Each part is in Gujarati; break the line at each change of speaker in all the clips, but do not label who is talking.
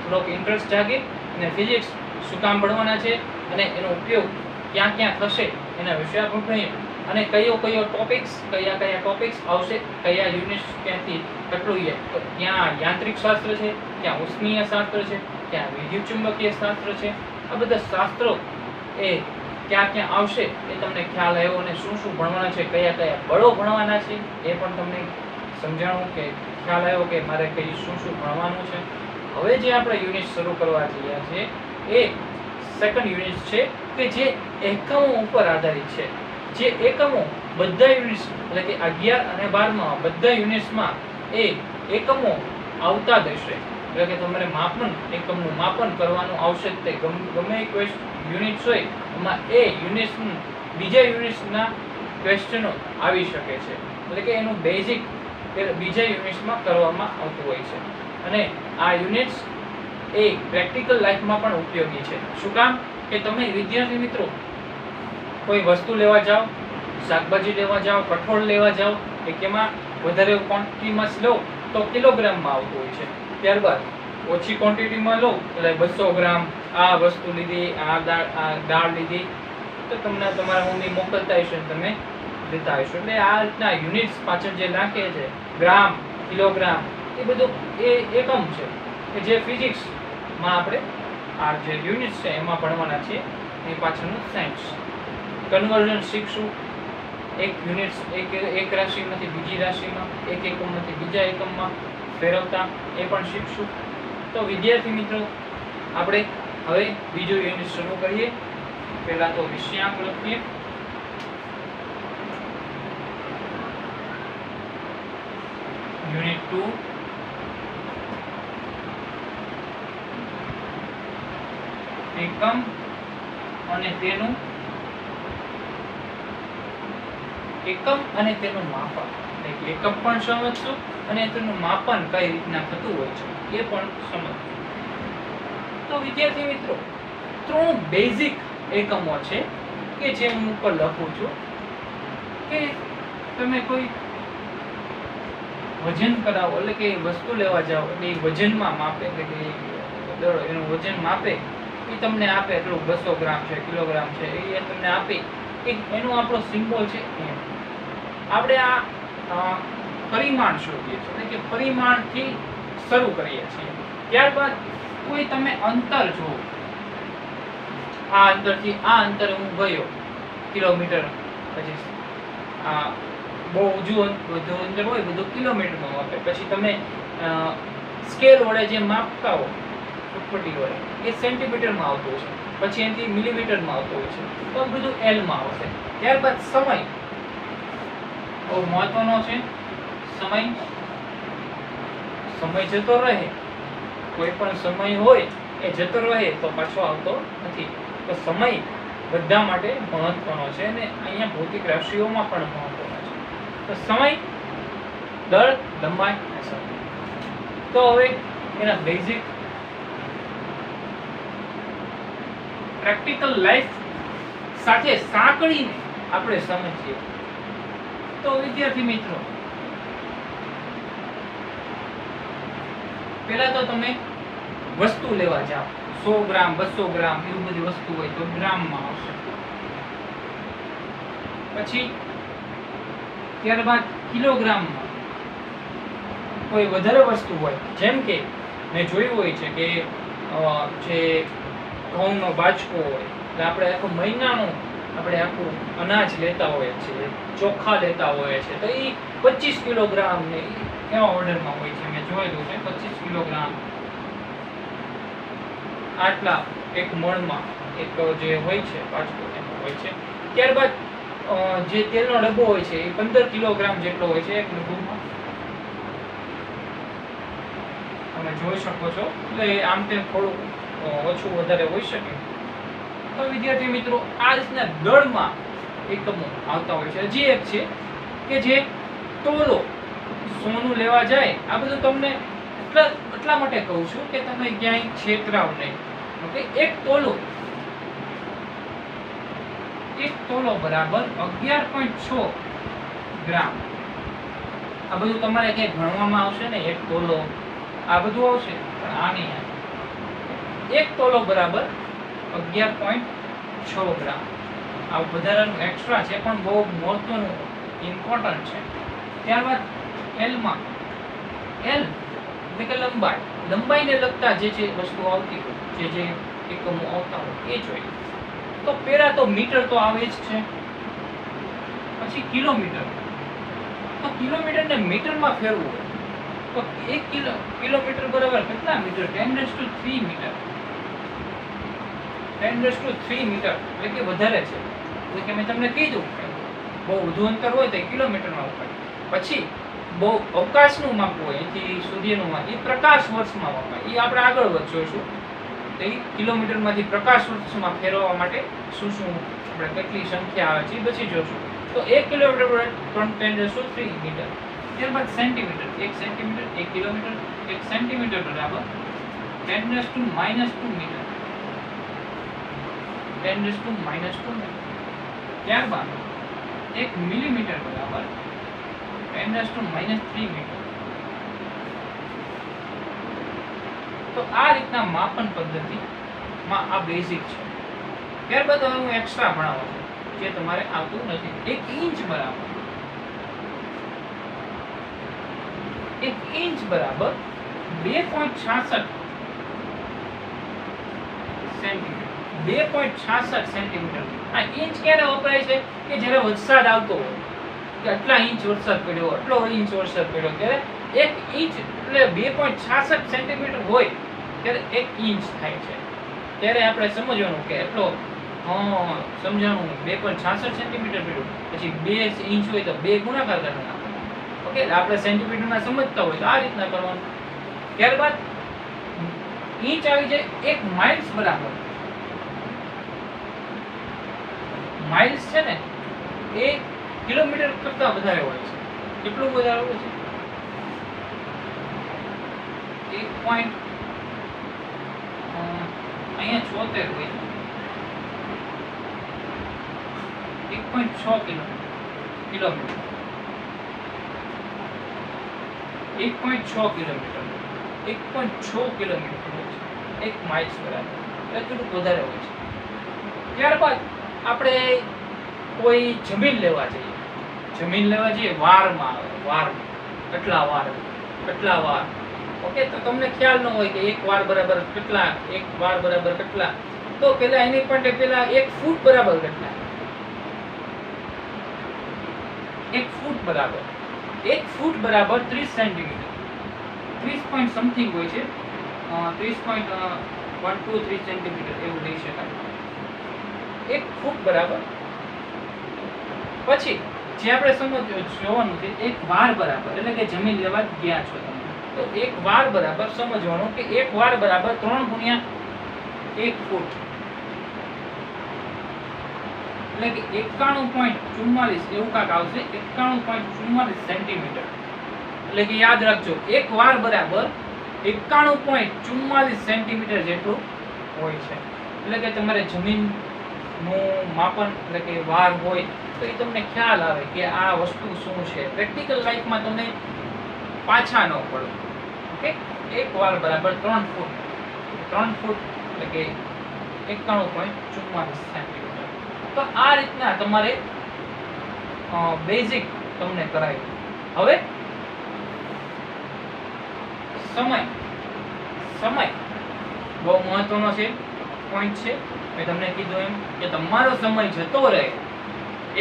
થોડોક ઇન્ટરેસ્ટ જાગે અને ફિઝિક્સ શું કામ ભણવાના છે અને એનો ઉપયોગ ક્યાં ક્યાં થશે એના વિશે આપણે ભણીએ અને કયા ટોપિક્સ આવશે, કયા યુનિટ્સ ક્યાંથી કેટલું તો ક્યાં યાંત્રિક શાસ્ત્ર છે, ક્યાં ઉષ્મીય શાસ્ત્ર છે, ક્યાં વિદ્યુત ચુંબકીય શાસ્ત્ર છે, આ બધા શાસ્ત્રો એ ક્યાં ક્યાં આવશે એ તમને ખ્યાલ આવ્યો અને શું શું ભણવાના છે, કયા બળો ભણવાના છે એ પણ તમને સમજાણું કે ખ્યાલ આવ્યો કે મારે કઈ શું શું ભણવાનું છે. હવે જે આપણે યુનિટ શરૂ કરવા જઈ રહ્યા છીએ એ સેકન્ડ યુનિટ છે કે જે એકમો ઉપર આધારિત છે. જે એકમો બધા યુનિટ્સ એટલે કે 11 અને 12 બધા યુનિટ્સમાં એ એકમો આવતા રહેશે. એટલે કે તમારે એકમનું માપન કરવાનું આવશે. તે ગમે એક યુનિટ્સ હોય એમાં એ યુનિટ્સનું બીજા યુનિટ્સના ક્વેશ્ચનો આવી શકે છે. એટલે કે એનું બેઝિક બીજા યુનિટ્સમાં કરવામાં આવતું હોય છે અને આ યુનિટ્સ એ પ્રેક્ટિકલ લાઈફમાં પણ ઉપયોગી છે. શું કામ કે તમે વિદ્યાર્થી મિત્રો કોઈ વસ્તુ લેવા જાઓ, શાકભાજી લેવા જાઓ, કઠોળ લેવા જાઓ કે કેમાં વધારે ક્વોન્ટિટીમાં લો તો કિલોગ્રામમાં આવતું હોય છે. ત્યારબાદ ઓછી ક્વોન્ટિટીમાં લો એટલે 200 ગ્રામ આ વસ્તુ લીધી, આ દાળ લીધી તો તમને તમારા મમ્મી મોકલતા હશે તમે લેતા હશો. એટલે આ રીતના યુનિટ્સ પાછળ જે નાખે છે ગ્રામ, કિલોગ્રામ એ બધું એ એકમ છે કે જે ફિઝિક્સમાં આપણે આ જે યુનિટ્સ છે એમાં ભણવાના છે. એ પાછળનું સાયન્સ કન્વર્ઝન શીખશું. એક યુનિટ્સ એક રાશિમાંથી બીજી રાશિમાં, એક એકમમાંથી બીજા એકમમાં ફેરવતા એ પણ શીખશું. તો વિદ્યાર્થી મિત્રો આપણે હવે બીજું યુનિટ શરૂ કરીએ. પહેલા તો વિષયાંક લખીએ. યુનિટ 2 એકમ અને તેનું માપન. એકમ પણ સમજશું અને તેનું માપન કઈ રીતના થતું હોય છે એ પણ સમજશું. તો વિદ્યાર્થી મિત્રો 3 બેઝિક એકમો છે કે જે હું ઉપર લખું છું કે તમે કોઈ વજન કરાવો એટલે કે વસ્તુ લેવા જાઓ એટલે વજનમાં માપે એટલે કે એનું વજન માપે એ તમને આપે એટલું 200 ગ્રામ છે, કિલોગ્રામ છે એ તમને આપે એનો આપણો સિમ્બોલ છે. આપણે આ પરિમાણ શોધીએ છીએ એટલે કે પરિમાણથી શરૂ કરીએ છીએ. ત્યારબાદ કોઈ તમે અંતર જુઓ, આ અંતરથી આ અંતર હું ગયો કિલોમીટર, પછી આ બહુ ઊંચું અંતર હોય બધું કિલોમીટરમાં માપે. પછી તમે સ્કેલ વડે જે માપતા હો ફૂટપટ્ટી વડે એ સેન્ટીમીટરમાં આવતું હોય છે, પછી એનાથી મિલીમીટરમાં આવતું હોય છે, તો બધું એલમાં આવશે. ત્યારબાદ સમય બહુ મહત્વનો છે. સમય જતો રહે, કોઈ પણ સમય હોય એ જતો રહે તો પાછો આવતો નથી. તો સમય બધા માટે મહત્વનો છે અને અહીંયા ભૌતિક રાશિઓમાં પણ મહત્વનો છે. તો સમય, દળ, લંબાઈ અને સમય. તો હવે એના બેઝિક પ્રેક્ટિકલ લાઈફ સાથે સાંકળીને આપણે સમજીએ. તો વિદ્યાર્થી મિત્રો પહેલા તો તમે વસ્તુ લેવા જાઓ, 100 ગ્રામ 200 ગ્રામ એવું બધી વસ્તુ હોય તો ગ્રામમાં આવશે. પછી ત્યારબાદ કિલોગ્રામમાં કોઈ વધારે વસ્તુ હોય, જેમ કે મેં જોયું હોય છે કે જે ઘઉંનો બાજકો હોય એટલે આપણે આખો મહિનાનું આપણે આખું અનાજ લેતા હોઈએ છીએ, ચોખા લેતા હોઈએ છીએ, તો એ 25 કિલોગ્રામ ને એવા ઓર્ડરમાં હોય છે. મેં જોયેલું છે 25 કિલોગ્રામ આટલા એક મણમાં એક જે હોય છે બાજકો એમાં હોય છે. ત્યારબાદ જે તેલનો ડબ્બો હોય છે એ 15 કિલોગ્રામ જેટલો હોય છે એક ડબ્બામાં, તમે જોઈ શકો છો. એટલે આમ તેમ થોડું ઓછું વધારે હોઈ શકે. તો વિદ્યાર્થી મિત્રો આ રીતના દળમાં એકમો આવતા હોય છે. હજી એક છે કે જે તોલો, સોનું લેવા જાય, આ બધું તમને એટલા માટે કહું છું કે તમે ક્યાંય છેતરાવ નહીં. ઓકે, એક તોલો બરાબર 11.6 ગ્રામ. આ બધું તમારે ક્યાંય ભણવામાં આવશે ને, એક તોલો આ બધું આવશે પણ આ નહીં આવે. 1 તોલો બરાબર 11.6 ગ્રામ. આ વધારાનું એક્સ્ટ્રા છે પણ બહુ મહત્વનું ઇમ્પોર્ટન્ટ છે. ત્યારબાદ L માં L એટલે કે લંબાઈને લગતા જે વસ્તુ આવતી હોય, જે એકમો આવતા હોય એ જોઈએ. તો પહેલા તો મીટર તો આવે જ છે, પછી કિલોમીટર. તો કિલોમીટરને મીટરમાં ફેરવવું હોય તો 1 કિલોમીટર બરાબર કેટલા મીટર? 10⁻³ મીટર. 10⁻³ મીટર એટલે કે વધારે છે. એટલે કે મેં તમને કીધું બહુ વધુ અંતર હોય તો કિલોમીટરમાં વપરાય. પછી બહુ અવકાશનું માપવું હોય, એથી સૂર્યનું માપ, એ પ્રકાશ વર્ષમાં વપરાય. એ આપણે આગળ જોઈશું. તો એ કિલોમીટરમાંથી પ્રકાશ વર્ષમાં ફેરવવા માટે શું આપણે કેટલી સંખ્યા આવે છે એ પછી જોશું. તો 1 કિલોમીટર બરાબર 10⁻³ મીટર. ત્યારબાદ સેન્ટીમીટર. 1 centimetre 1 kilometre. 1 સેન્ટીમીટર બરાબર 10⁻² મીટર. 10⁻² મીટર. ત્યારબાદ 1 મિલીમીટર બરાબર 10⁻³ મીટર. તો આ રીતના માપન પદ્ધતિમાં આ બેઝિક છે. ત્યારબાદ હવે હું એક્સ્ટ્રા ભણાવું છું જે તમારે આવતું નથી. 1 ઇંચ બરાબર 1 ઇંચ બરાબર 2.66 સેન્ટીમીટર. 2.66 સેન્ટીમીટર. આ ઇંચ ક્યારે વપરાય છે? કે જ્યારે વરસાદ આવતો હોય, કે આટલા ઇંચ વરસાદ પડ્યો, આટલો ઇંચ વરસાદ પડ્યો, ત્યારે 1 ઇંચ એટલે 2.66 સેન્ટીમીટર હોય ત્યારે 1 ઇંચ થાય છે. ત્યારે આપણે સમજવાનું કે એટલો સમજાણું 2.66 સેન્ટીમીટર પડ્યું, પછી 2 ઇંચ હોય તો 2 ગુણાકાર કરવાના. ઓકે, આપણે સેન્ટીમીટરમાં સમજતા હોય તો આ રીતના કરવાનું. ત્યારબાદ ઇંચ આવી જાય. 1 માઇલ્સ બરાબર, માઇલ્સ છે ને એ કિલોમીટર કરતા વધારે હોય છે. કેટલું વધારે હોય છે? 1. અહીંયા 76 હોય છે. 1.6 કિલોમીટર. 1.6 કિલોમીટર. 1.6 કિલોમીટર હોય છે 1 માઇલ્સ બરાબર. એટલું વધારે હોય છે. ત્યારબાદ આપણે કોઈ જમીન લેવા જઈએ, વારમાં આવે, વાર કેટલા વાર. ઓકે, તો તમને ખ્યાલ ન હોય કે 1 વાર બરાબર કેટલા, 1 વાર બરાબર કેટલા. તો પેલા એની માટે પેલા 1 ફૂટ બરાબર કેટલા? 1 ફૂટ બરાબર 30 સેન્ટીમીટર. 30 પોઈન્ટ સમથિંગ હોય છે, 30.123 સેન્ટીમીટર એવું લઈ શકાય. 1 ફૂટ બરાબર. પછી જે આપણે જોવાનું છે 1 વાર બરાબર, એટલે કે જમીન લેવા ગયા છો તમે, તો 1 વાર બરાબર સમજવાનું કે 1 વાર બરાબર 3 ગુણ્યા 1 ફૂટ, એટલે કે 91.44 એવું કાંક આવશે. 91.44 સેન્ટીમીટર. એટલે કે યાદ રાખજો 1 વાર બરાબર 91.44 સેન્ટીમીટર જેટલું હોય છે. એટલે કે તમારે જમીનનું માપન, એટલે કે વાર હોય તો એ તમને ખ્યાલ આવે કે આ વસ્તુ શું છે. પ્રેક્ટિકલ લાઈફમાં તમને પાછા ન પડો. ઓકે, 1 વાર બરાબર 3 ફૂટ. 3 ફૂટ એટલે કે 91.44 સેન્ટીમીટર. તો આ રીતના તમારે બેઝિક તમને કરાવ્યું. હવે સમય બહુ મહત્વનો છે, પોઈન્ટ છે. મેં તમને કીધું એમ કે તમારો સમય જતો રહે,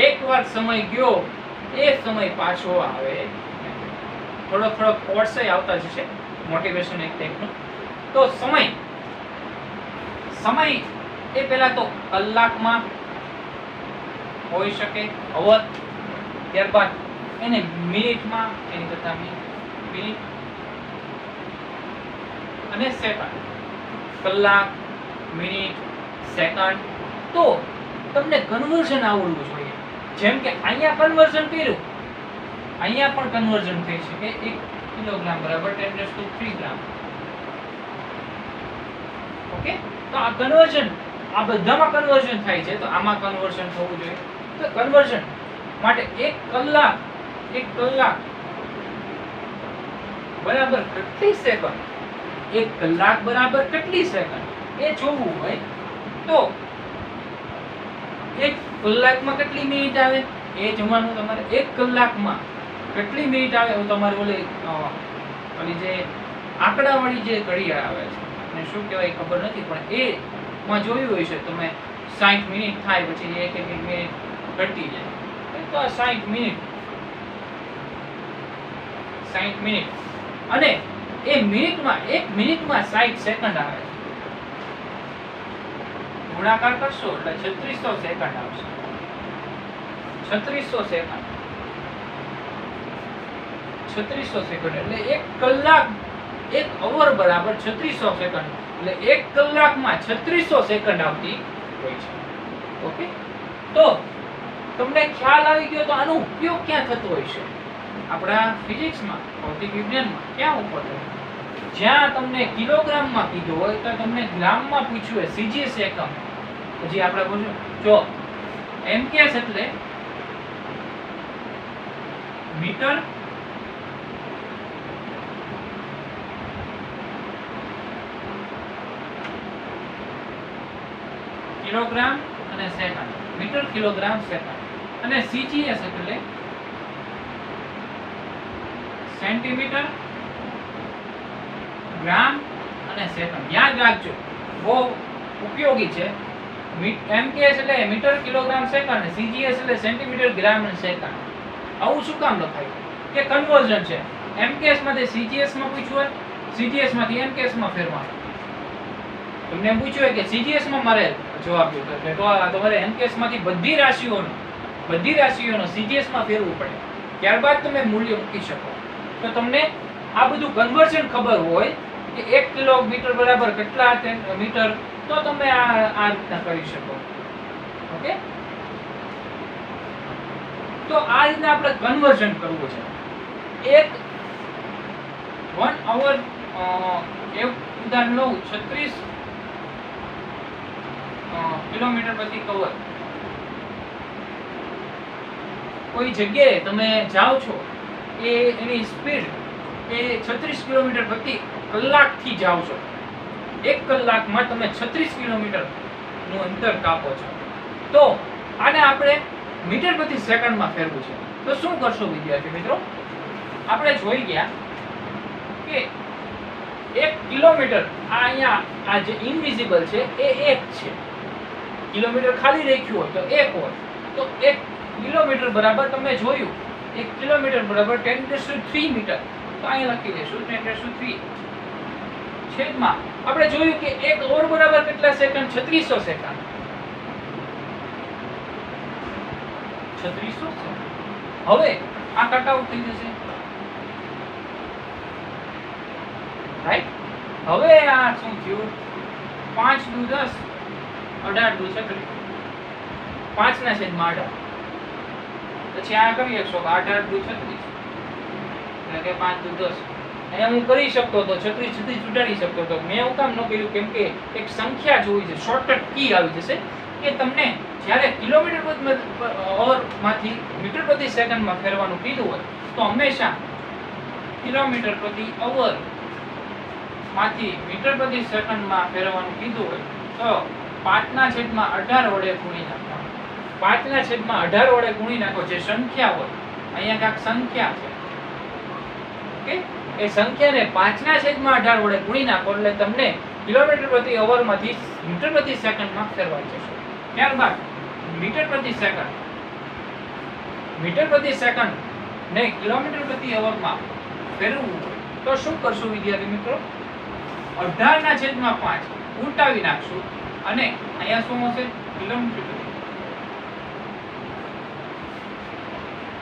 એકવાર સમય ગયો એ સમય પાછો આવે. થોડો કોર્સ આવતા જશે, મોટિવેશન એક ટાઈપનો. તો સમય એ પહેલા તો કલાકમાં હોઈ શકે, અવર. ત્યારબાદ એને મિનિટમાં, એની કરતા મિનિટ અને સેકન્ડ. કલાક, મિનિટ, સેકન્ડ. તો તમને કન્વર્ઝન આવડવું જોઈએ. જેમ કે અહીંયા કન્વર્ઝન કર્યું, અહીંયા પણ કન્વર્ઝન થઈ શકે. 1 કિલોગ્રામ બરાબર 10⁻³ ગ્રામ. ઓકે, તો આ કન્વર્ઝન, આ બધામાં કન્વર્ઝન થાય છે, તો આમાં કન્વર્ઝન થવું જોઈએ. તો કન્વર્ઝન માટે 1 કલાક બરાબર કેટલી સેકન્ડ? 1 કલાક બરાબર કેટલી સેકન્ડ? એ જોવું હોય તો 1 કલાકમાં કેટલી મિનિટ આવે એ જોવાનું તમારે. 1 કલાકમાં કેટલી મિનિટ આવે એવું તમારે ઓલી જે આંકડાવાળી જે ઘડિયાળ આવે છે અને શું કહેવાય ખબર નથી, પણ એમાં જોયું હોય છે તમે 60 મિનિટ થાય પછી એક મિનિટ ઘટી જાય, તો આ 60 મિનિટ અને એ મિનિટમાં 1 મિનિટમાં 60 સેકન્ડ આવે. ગુણાકાર કરશો એટલે 3600 સેકન્ડ આવશે. 3600 સેકન્ડ 3600 સેકન્ડ એટલે 1 કલાક 1 અવર બરાબર 3600 સેકન્ડ એટલે 1 કલાકમાં 3600 સેકન્ડ આવતી હોય છે. ઓકે, તો તમને ખ્યાલ આવી ગયો તો આનો ઉપયોગ ક્યાં થતો હોય છે આપણા ફિઝિક્સમાં, ભૌતિક વિજ્ઞાનમાં ક્યાં ઉપર થાય? જ્યાં તમને કિલોગ્રામમાં કીધું હોય તો તમને ગ્રામમાં પૂછ્યું હોય, સીજીએસ એકમ. પછી આપણે પૂછ્યું જો એમકેએસ એટલે મીટર કિલોગ્રામ અને સેકન્ડ, મીટર કિલોગ્રામ સેકન્ડ. અને સીજીએસ એટલે સેન્ટીમીટર ગ્રામ અને સેકન્ડ. યાદ રાખજો, બહુ ઉપયોગી છે. એમકેએસ એટલે મીટર કિલોગ્રામ સેકન્ડ અને સીજીએસ એટલે સેન્ટીમીટર ગ્રામ અને સેકન્ડ. આવું શું કામ લખાય કે કન્વર્ઝન છે. એમકેએસ માંથી સીજીએસ માં પૂછ્યું હોય, સીજીએસ માંથી એમકેએસ માં ફેરવાનું. તમને એમ પૂછ્યું હોય કે સીજીએસ માં મારે જવાબ જોતો છે તો તમારે એમકેએસ માંથી બધી રાશિઓનો સીજીએસ માં ફેરવું પડે, ત્યારબાદ તમે મૂલ્ય મૂકી શકો. તો તમને આ બધું કન્વર્ઝન ખબર હોય કે 1 કિલોમીટર બરાબર કેટલા મીટર, તો તમે આ રીતના કરી શકો. ઓકે, તો આ રીતના આપણે કન્વર્ઝન કરવું છે. 1 અવર એક ઉદાહરણ લઉં, 36 કિલોમીટર પ્રતિ કવર. કોઈ જગ્યાએ તમે જાઓ છો એની સ્પીડ એ 36 કિલોમીટર પ્રતિ કલાક થી જાઓ છો. 1 કલાકમાં તમે 36 કિલોમીટર નું અંતર કાપો છો. તો આને આપણે મીટર પ્રતિ સેકન્ડમાં ફેરવું છે. તો શું કરશો વિદ્યાર્થી મિત્રો? આપણે જોઈ ગયા કે 1 કિલોમીટર અહીંયા આ જે ઇનવિઝિબલ છે એ 1 છે. કિલોમીટર ખાલી રાખ્યું હોય તો 1 હોય, તો 1 કિલોમીટર બરાબર તમે જોયું 1 કિલોમીટર બરાબર 10⁻³ મીટર. તો અહીંયા લખી દઈશું 10⁻³ છેદમાં આપણે જોયું કે 1 અવર બરાબર કેટલા સેકન્ડ? 3600 સેકન્ડ. 3600 સેકન્ડ. હવે આ કટ આઉટ થઈ જશે, રાઈટ? હવે આ શું થયું? 5 દુ 10, 18 દુ 36, 5 ના છેદમાં 18. પછી આ કરી શકશો 18 દુ 36 એટલે કે 5 દુ 10. અહીંયા હું કરી શકતો હતો 36 સુધી ઉડાડી શકતો હતો. મેં એવું કામ ન કર્યું કેમ કે એક સંખ્યા જોઈ છે, શોર્ટકટ કી આવી જશે કે તમને જ્યારે કિલોમીટર પ્રતિ અવર માંથી મીટર પ્રતિ સેકન્ડમાં ફેરવાનું કીધું હોય તો હંમેશા કિલોમીટર પ્રતિ અવર માંથી મીટર પ્રતિ સેકન્ડમાં ફેરવાનું કીધું હોય તો 5/18 વડે ગુણી નાખવાનું. 5/18 વડે ગુણી નાખો. જે સંખ્યા હોય અહીંયા કાંઈક સંખ્યા છે, ઓકે, એ સંખ્યાને 5/18 વડે ગુણી નાખો એટલે તમને કિલોમીટર પ્રતિ અવર માંથી મીટર પ્રતિ સેકન્ડમાં ફેરવાઈ જશે. ત્યારબાદ મીટર પ્રતિ સેકન્ડ ને કિલોમીટર પ્રતિ અવરમાં ફેરવવું તો શું કરશું વિદ્યાર્થી મિત્રો? 18/5 ઉલટાવી નાખશું અને અહીંયા શું હશે?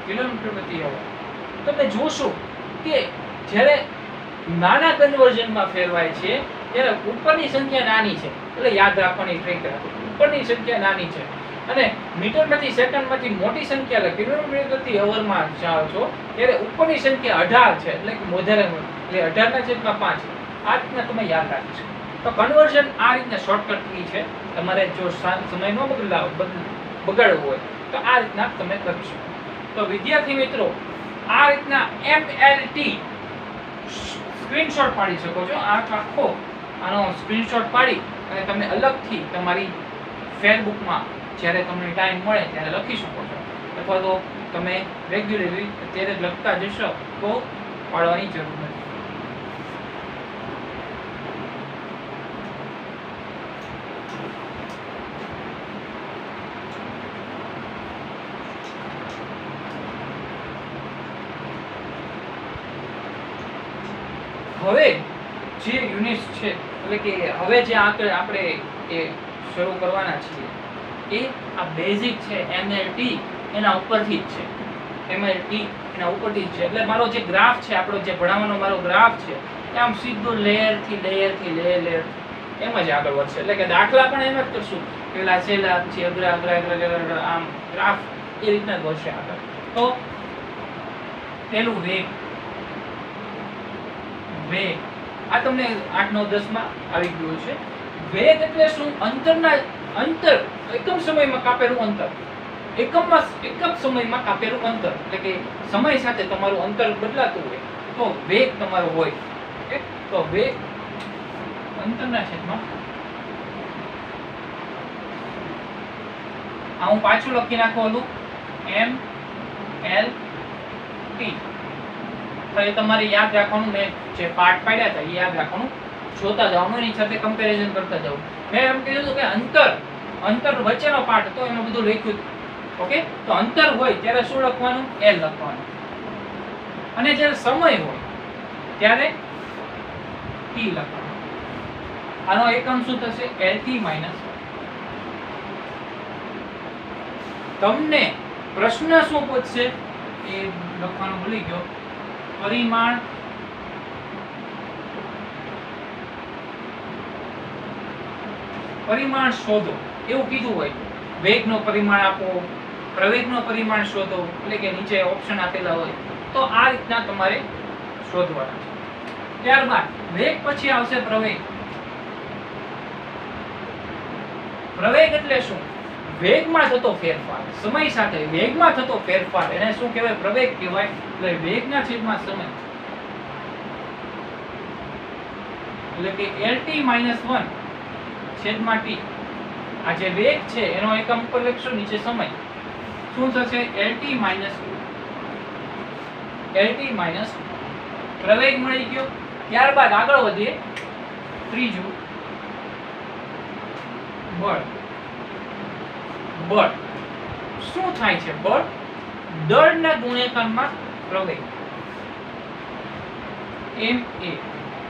કિલોમીટર પ્રતિ અવર. તમે જોશો કે જ્યારે નાના કન્વર્ઝનમાં ફેરવાય છે ત્યારે ઉપરની સંખ્યા નાની છે, એટલે યાદ રાખવાની ટ્રીક રાખો. ઉપરની સંખ્યા નાની છે અને મીટર પ્રતિ સેકન્ડમાંથી મોટી સંખ્યા એટલે કિલોમીટર પ્રતિ અવરમાં જાઓ છો ત્યારે ઉપરની સંખ્યા 18 છે, એટલે કે વધારે એટલે 18/5. આ રીતના તમે યાદ રાખી શકો. તો કન્વર્ઝન આ રીતના શોર્ટકટ કી છે. તમારે જો સમય ન બગાડવો હોય તો આ રીતના તમે કરી શકો. તો વિદ્યાર્થી મિત્રો આ રીતના MLT સ્ક્રીનશોટ પાડી શકો છો. આખો આનો સ્ક્રીનશોટ પાડી અને તમે અલગથી તમારી ફેરબુકમાં જ્યારે તમને ટાઈમ મળે ત્યારે લખી શકો છો, અથવા તો તમે રેગ્યુલરલી અત્યારે જ લખતા જશો તો પાડવાની જરૂર નથી. હવે જે યુનિટ્સ છે એટલે કે હવે જે આપણે એ શરૂ કરવાના છીએ એ આ બેઝિક છે MLT એના ઉપરથી જ છે. MLT એના ઉપરથી જ છે. એટલે મારો જે ગ્રાફ છે, આપણો જે ભણાવવાનો મારો ગ્રાફ છે એ આમ સીધો લેયર એમ જ આગળ વધશે. એટલે કે દાખલા પણ એમ જ કરશું, પેલા છેલ્લા પછી અગ્ર આમ ગ્રાફ એ રીતના જ વધશે આગળ. તો પેલું વેગ આ તમને 8 9 10 માં આવી ગયું છે. વેગ એટલે શું? અંતર એકમ સમયમાં કાપેલું અંતર, એકમ સમયમાં કાપેલું અંતર. એટલે કે સમય સાથે તમારું અંતર બદલાતું હોય તો વેગ તમારો હોય. તો વેગ અંતરના છેદમાં આ હું પાછું લખી નાખું ઓલું MLT. એ તમારે યાદ રાખવાનું. મેં જે પાર્ટ પાડ્યા હતા એ યાદ રાખવાનું, જોતા જવાનું, એની સાથે કમ્પેરિઝન કરતા જવું. મેં એમ કીધું હતું કે અંતર વચ્ચેનો પાર્ટ હતો એમાં બધું લખ્યું. ઓકે, તો અંતર હોય ત્યારે શું લખવાનું? L લખવાનું. અને જ્યારે સમય હોય ત્યારે T લખવાનું. આનો એકમ શું થશે? LT minus. તમને પ્રશ્ન શું પૂછશે એ લખવાનું ભૂલી ગયો. પરિમાણ શોધો એવું કીધું હોય. વેગનો પરિમાણ આપો, પ્રવેગનો પરિમાણ શોધો, એટલે કે નીચે ઓપ્શન આપેલા હોય તો આ રીતના તમારે શોધવાના છે. ત્યારબાદ વેગ પછી આવશે પ્રવેગ. પ્રવેગ એટલે શું? વેગમાં થતો ફેરફાર, સમય સાથે વેગમાં થતો ફેરફાર, એને શું કહેવાય? પ્રવેગ કહેવાય. એટલે વેગના છેદમાં સમય, એટલે કે LT - 1 છેદમાં T. આ જે વેગ છે એનો એકમ ઉપર લખશો, નીચે સમય. શું થશે? LT - 2. પ્રવેગ મળી ગયો. ત્યારબાદ આગળ વધીએ. ત્રીજું બળ. શું થાય છે? બળ દળના ગુણ્યાકારમાં પ્રવેગ. Ma.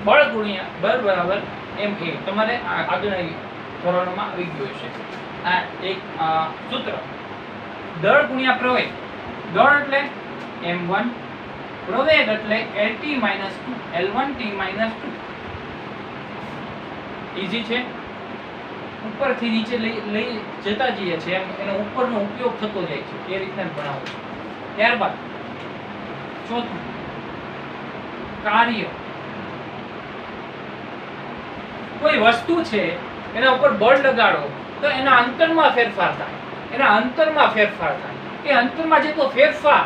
બળ બરાબર ma. તમારે આગળના ધોરણોમાં આવી ગયું છે આ એક સૂત્ર. દળ ગુણ્યા પ્રવેગ. દળ એટલે m1, પ્રવેગ એટલે LT - 2, L1T - 2. ઈઝી છે. ઉપરથી નીચે લઈ જતા જઈએ છીએ એનો ઉપરનો ઉપયોગ થતો જાય છે, એ રીતના ભણાવું છું. ત્યારબાદ ચોથું કાર્ય. કોઈ વસ્તુ છે એના ઉપર બળ લગાડો તો એના અંતરમાં ફેરફાર થાય. એ અંતરમાં જે તો ફેરફાર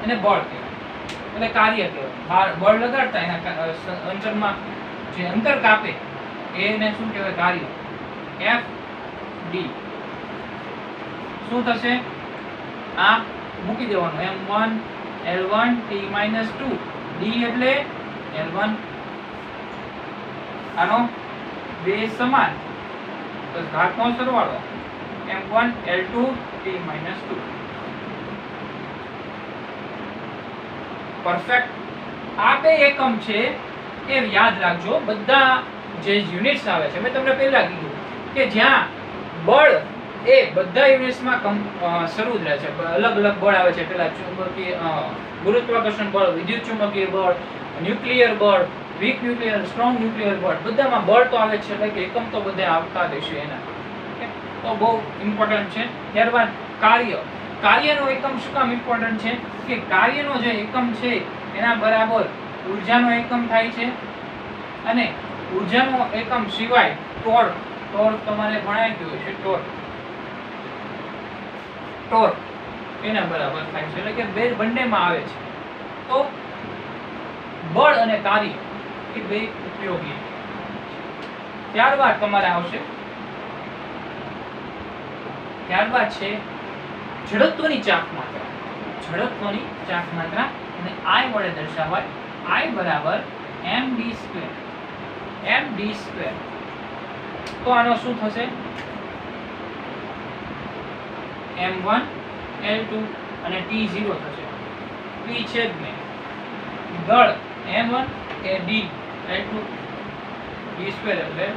એને બળ કહેવાય, એટલે કાર્ય કહેવાય. બળ લગાડતા એના અંતરમાં જે અંતર કાપે એને શું કહેવાય? કાર્ય. FD. શું થશે? આ મૂકી દેવાનું. M1 L1T - 2. D એટલે L1. આનો બે સમાન તો ઘાતનો સરવાળો M1 L2T - 2. પરફેક્ટ. આ બે એકમ છે એ યાદ રાખજો. બધા જે યુનિટ્સ આવે છે મેં તમને પહેલા કીધું કે જ્યાં બળ એ બધા યુનિટ્સમાં શરૂ જ રહે છે. અલગ બળ આવે છે. પેલા ચુંબકીય ગુરુત્વાકર્ષણ બળ, વિદ્યુત ચુંબકીય બળ, ન્યુક્લિયર બળ, વીક ન્યુક્લિયર, સ્ટ્રોંગ ન્યુક્લિયર બળ, બધામાં બળ તો આવે છે. એટલે કે એકમ તો બધે આવતા રહેશે એના. તો બહુ ઇમ્પોર્ટન્ટ છે. ત્યારબાદ કાર્યનો એકમ શું કામ ઇમ્પોર્ટન્ટ છે? કે કાર્યનો જે એકમ છે એના બરાબર ઊર્જાનો એકમ થાય છે. અને ઊર્જાનો એકમ સિવાય ટોર્ક તમારે ભણાઈ ગયું છે. ટોર્ક એના બરાબર થાય છે. એટલે કે બંનેમાં આવે છે. તો બળ અને કાર્ય એ બે ઉપયોગી. ત્યારબાદ તમારે આવશે છે જડત્વની ચાક માત્રા. જડત્વની ચાક માત્રા અને I વડે દર્શાવાય. I બરાબર md². md². તો આનો શું થશે? m1 l2 અને t0 થશે. p છેદ ને દળ m1 એ d l2 d² એટલે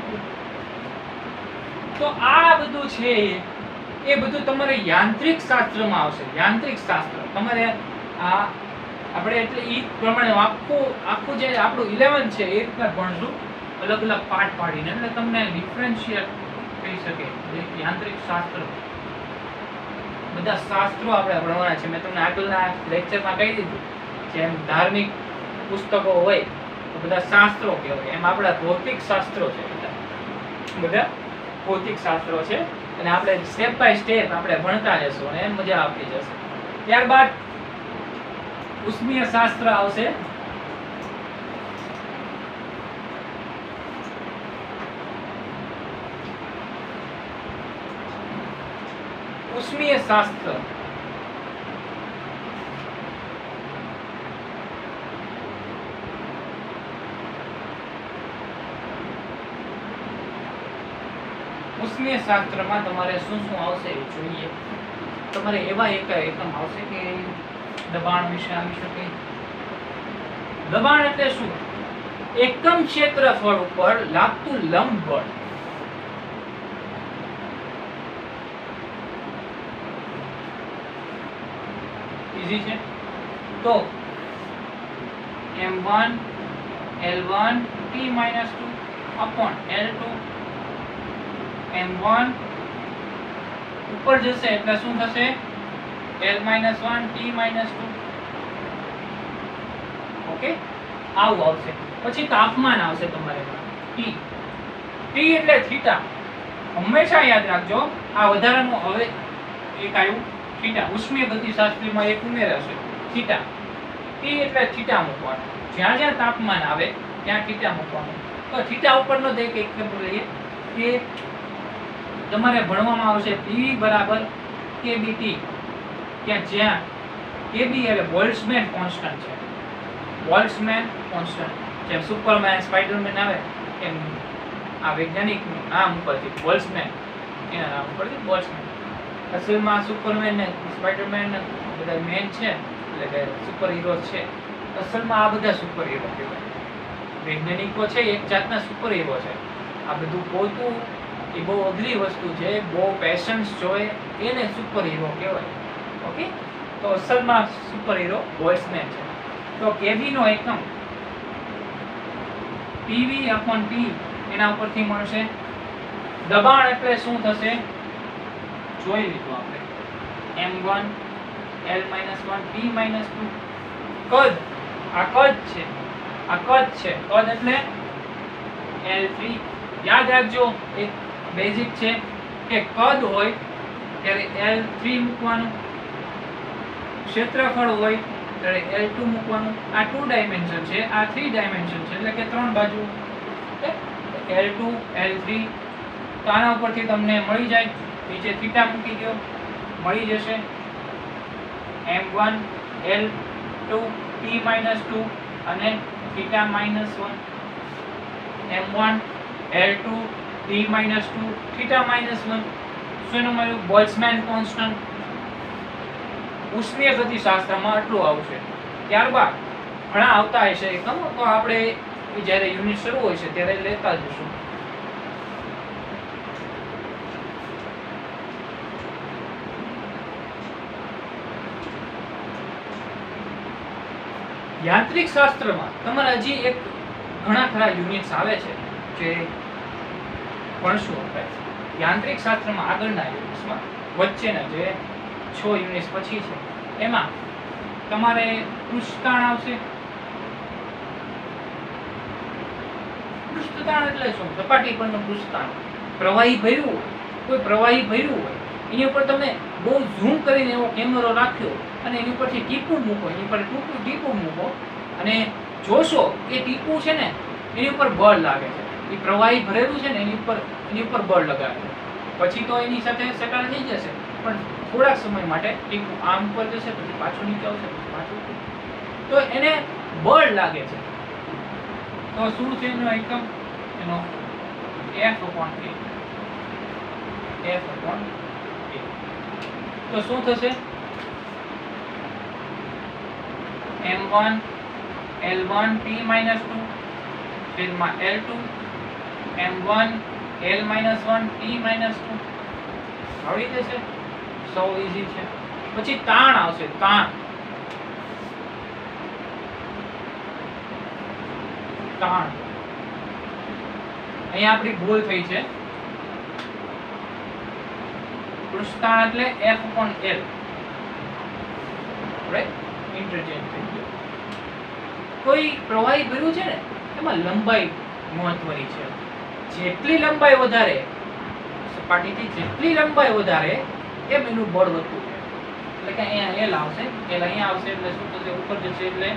તો આ બધું છે એ બધું તમારે યાંત્રિક શાસ્ત્રમાં આવશે. યાંત્રિક શાસ્ત્ર તમારે આ આપણે એટલે ઈ પ્રમાણે આખું જે આપણું 11 છે એ રીતના ભણશું, અલગ અલગ પાર્ટ પાડીને, એટલે તમને ડિફરન્શિએટ કહી શકે. યાંત્રિક શાસ્ત્ર બધા શાસ્ત્રો આપણે ભણવાના છે. મેં તમને આગળના લેક્ચરમાં કહી દીધું, જેમ ધાર્મિક પુસ્તકો હોય તો બધા શાસ્ત્રો કહેવાય, એમ આપણા ભૌતિક શાસ્ત્રો છે. બધા ભૌતિક શાસ્ત્રો છે અને આપણે સ્ટેપ બાય સ્ટેપ આપણે ભણતા જશું અને એમ મજા આવતી જશે. ત્યારબાદ ઉષ્મીય શાસ્ત્ર આવશે. ઉષ્મીય શાસ્ત્ર ઉષ્મીય શાસ્ત્રમાં તમારે શું શું આવશે એ જોઈએ. તમારે એવા એકમ આવશે કે દબાણ વિશે આવી શકે. દબાણ એટલે શું? એકમ ક્ષેત્રફળ ઉપર લાગતું લંબ બળ. ઈઝી છે. તો m1 l1 t-2 upon l2 m1 ઉપર જશે એટલે શું થશે? l-1 t-2. ઓકે, આવું આવશે. પછી તાપમાન આવશે તમારે T. T એટલે થીટા. હંમેશા યાદ રાખજો આ વધારાનું હવે એક આવ્યું થીટા. ઉષ્મીય ગતિશાસ્ત્રીમાં એક ઉમેરાશે થીટા. T એટલે થીટા મૂકવાનું. જ્યાં જ્યાં તાપમાન આવે ત્યાં થીટા મૂકવાનું. તો થીટા ઉપરનો જ એક એક્ઝામ્પલ લઈએ કે તમારે ભણવામાં આવશે P બરાબર kBT. જ્યાં kB એટલે બોલ્ટ્ઝમેન કોન્સ્ટન્ટ છે. બોલ્ટ્ઝમેન કોન્સ્ટન્ટ જેમ સુપરમેન સ્પાઈડરમેન આવે એમ આ વૈજ્ઞાનિકનું નામ ઉપરથી બોલ્ટ્ઝમેન, એના નામ ઉપરથી બોલ્ટ્ઝમેન. અસલમાં સુપરમેન ને સ્પાઈડરમેન બધા મેન છે એટલે કે સુપર હીરો છે. અસલમાં આ બધા સુપર હીરો કહેવાય. વૈજ્ઞાનિકો છે એક જાતના સુપર હીરો છે. આ બધું પોતું એ બહુ અઘરી વસ્તુ છે, બહુ પેશન્સ જોઈએ, એને સુપર હીરો કહેવાય. ઓકે, તો અસલમાં સુપર હીરો બોલ્ટ્ઝમેન છે. તો kB નો એકમ PV/T એના ઉપરથી મળશે. દબાણ એટલે શું થશે જોઈ લીધું આપણે. m1 l-1 t-2. કદ, આ કદ છે, આ કદ છે. કદ એટલે l3. યાદ રાખજો એક બેઝિક છે કે કદ હોય ત્યારે l3 મૂકવાનું, ક્ષેત્રફળ હોય ત્યારે l2 મૂકવાનું. આ 2 ડાયમેન્શન છે, આ 3 ડાયમેન્શન છે એટલે કે 3 બાજુ. l2 l3 તો આના ઉપરથી તમને મળી જાય. નીચે થીટા મૂકી દો, મળી જશે m1 l2 t-2 અને theta -1. m1 l2 t-2 theta -1. શું મળ્યું? Boltzmann constant. ઉષ્મીય ગતિશાસ્ત્રમાં આટલું આવશે. ત્યારબાદ ઘણા આવતા હશે એકમ, તો આપણે જ્યારે યુનિટ શરૂ હોય છે ત્યારે લેતા જશું. યાંત્રિક શાસ્ત્રમાં તમારે હજી એક ઘણા ખરા યુનિટ્સ આવે છે જે ભણશું આપણે. યાંત્રિક શાસ્ત્રમાં આગળના યુનિટ્સમાં વચ્ચેના જે 6 યુનિટ્સ પછી છે એમાં તમારે પૃષ્ઠતાણ આવશે. પૃષ્ઠતાણ એટલે શું? સપાટી પરનું પૃષ્ઠતાણ. પ્રવાહી ભર્યું હોય, કોઈ પ્રવાહી ભર્યું હોય એની ઉપર તમે બહુ ઝૂમ કરીને એવો કેમેરો રાખ્યો અને એની ઉપરથી ટીપું મૂકો, એની ઉપર ટીપું મૂકો અને જોશો એ ટીપું છે ને એની ઉપર બળ લાગે છે. એ પ્રવાહી ભરેલું છે ને એની ઉપર બળ લગાવે, પછી તો એની સાથે સેટલ થઈ જશે, પણ થોડાક સમય માટે એક આમ ઉપર જશે, પછી પાછું નીચે આવશે, પછી પાછું, તો એને બળ લાગે છે. તો શું છે એનો એકમ? એનો F/A. F/A. તો શું થશે? m1 L1 T - 2 છેદમાં L2 m1 L - 1 T - 2. આવડી જશે? સો ઈઝી છે. પછી તાણ આવશે, તાણ. અહીંયા આપણી ભૂલ થઈ છે. પૃષ્ઠતાણ એટલે F/L, રાઈટ? ઇન્ટરચેન્જ થઈ ગયું. કોઈ પ્રવાહી ભર્યું છે ને એમાં લંબાઈ મહત્વની છે. જેટલી લંબાઈ વધારે, સપાટીથી જેટલી લંબાઈ વધારે એમ એનું બળ વધતું છે. એટલે કે અહીંયા L આવશે, L અહીંયા આવશે એટલે શું થશે? ઉપર જશે એટલે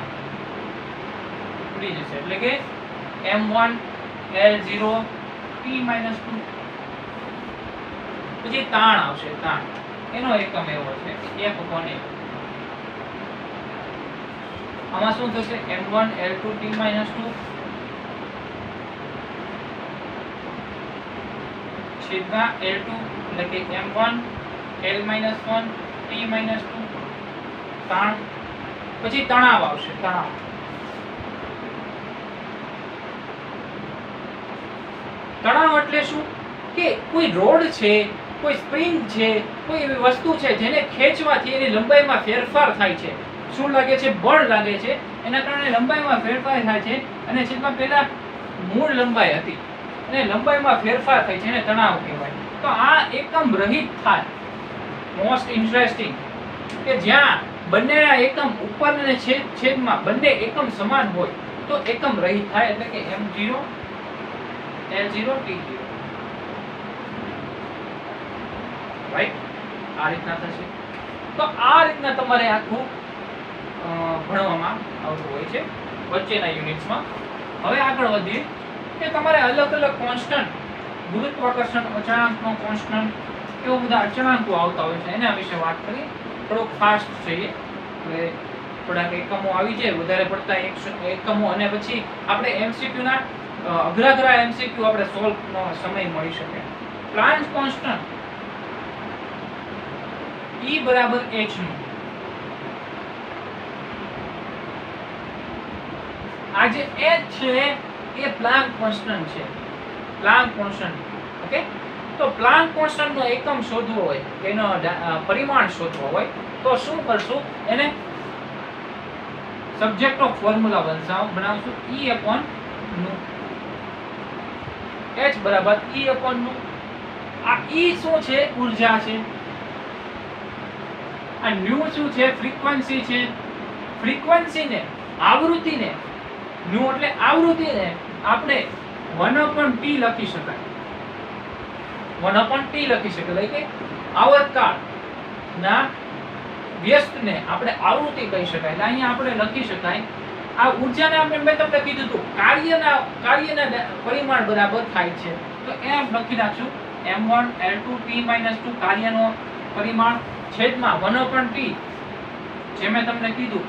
ઉડી જશે. એટલે કે m1 L0 T - 2. પછી તાણ આવશે, તાણ. એનો એકમ એવો છે F/A. આમાં શું થશે? m1 L2 T - 2 છેદમાં L2, એટલે કે m1 L - 1 T - 2. તાણ. પછી તણાવ આવશે, તણાવ. તણાવ એટલે શું? કે કોઈ રોડ છે, કોઈ સ્પ્રિંગ છે, કોઈ એવી વસ્તુ છે જેને ખેંચવાથી એની લંબાઈમાં ફેરફાર થાય છે. શું લાગે છે? બળ લાગે છે. એના કારણે લંબાઈમાં ફેરફાર થાય છે, અને છેલ્લા પહેલા મૂળ લંબાઈ હતી અને લંબાઈમાં ફેરફાર થાય છે, એને તણાવ કહેવાય. તો આ એકમ રહિત થાય. મોસ્ટ ઇન્ટરેસ્ટિંગ કે જ્યાં બંનેના એકમ ઉપર અને છેદમાં બંને એકમ સમાન હોય તો એકમ રહિત થાય. એટલે કે m0 L0 T0, રાઈટ? આ રીતના થશે. તો આ રીતના તમારે આખું ભણવામાં આવતું હોય છે વચ્ચેના યુનિટ્સમાં. હવે આગળ વધીએ કે તમારે અલગ અલગ કોન્સ્ટન્ટ, ગુરુત્વાકર્ષણ અચળાંકનો કોન્સ્ટન્ટ, એવા બધા અચળાંકો આવતા હોય છે, એના વિશે વાત કરીએ. થોડુંક ફાસ્ટ જઈએ એટલે થોડાક એકમો આવી જાય, વધારે પડતા એકમો, અને પછી આપણે MCQ ના અઘરા MCQ આપણે સોલ્વ નો સમય મળી શકે. પ્લાન્ક કોન્સ્ટન્ટ E = h નું. આ જે h છે એ પ્લાન્ક કોન્સ્ટન્ટ છે, પ્લાન્ક કોન્સ્ટન્ટ. ઓકે? તો પ્લાન્ક કોન્સ્ટન્ટ નો એકમ શોધવો હોય, એનો પરિમાણ શોધવો હોય તો શું કરશું? એને સબ્જેક્ટ ઓફ ફોર્મ્યુલા બનાવશું E/nu. h = E/nu. આ E શું છે? ઊર્જા છે. આ nu શું છે? ફ્રીક્વન્સી છે. ફ્રીક્વન્સીને, આવૃત્તિને, nu એટલે આવૃત્તિને આપણે 1/t લખી શકાય. 1/t લખી શકાય. એટલે કે આવર્તકાળ ના વ્યસ્તને આપણે આવૃત્તિ કહી શકાય. એટલે અહીંયા આપણે લખી શકાય આ ઊર્જાને આપણે મેં તમને કીધું હતું કાર્યના પરિમાણ બરાબર થાય છે. તો એમ લખી નાખશું m1 L2 T - 2 કાર્યનો પરિમાણ છેદમાં 1/t, જે મેં તમને કીધું.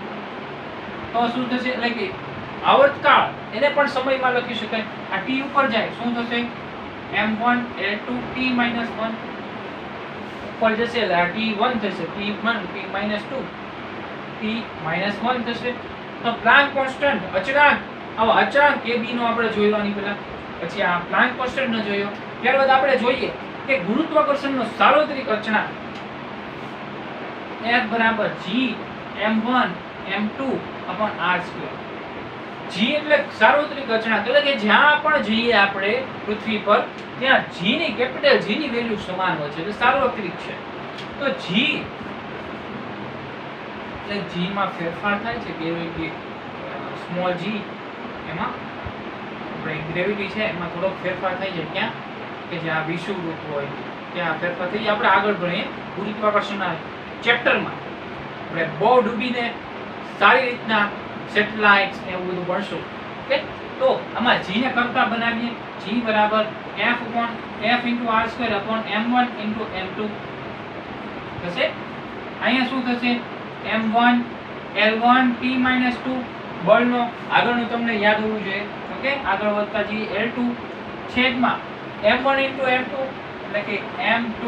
તો શું થશે? એટલે કે આવર્તકાળ એને પણ સમયમાં લખી શકાય. આ t ઉપર જાય શું થશે? m1 L2 T - 1 ઉપર જશે એટલે આ t1 થશે, t1 T - 2 T - 1 થશે. તો પ્લાન્ક કોન્સ્ટન્ટ અચળાંક, આવો અચળાંક kb નો આપણે જોઈવાની પહેલા, પછી આ પ્લાન્ક કોન્સ્ટન્ટ નો જોયો. ત્યારબાદ આપણે જોઈએ કે ગુરુત્વાકર્ષણનો સાર્વત્રિક અચળાંક F = g m1 m2/r². g એટલે સાર્વત્રિક અચળાંક, એટલે કે જ્યાં પણ જઈએ આપણે પૃથ્વી પર ત્યાં g ની, કેપિટલ g ની વેલ્યુ સમાન હોય છે, એટલે સાર્વત્રિક છે. તો g એટલે g માં ફેરફાર થાય છે, ગ્રેવિટી સ્મોલ g, એમાં આપણે ગ્રેવિટી છે એમાં થોડોક ફેરફાર થઈ જાય. ક્યાં? કે જ્યાં વિષુવવૃત્ત હોય ત્યાં ફેરફાર થઈ જાય. આપણે આગળ ભણીએ ગુરુત્વાકર્ષણના ચેપ્ટરમાં. આપણે બહુ ડૂબીને સારી રીતના સેટેલાઇટ્સ ને એવું બધું ભણશું. ઓકે, તો આમાં g ને કરતા બનાવીએ. g બરાબર f * r² m1 * m2 થશે. અહીંયા શું થશે? m1 L1 t - 2 બળનો આગળનું તમને યાદ હોવું જોઈએ. ઓકે, આગળ વધતા જઈએ L2 છેદમાં m1 * m2 એટલે કે m2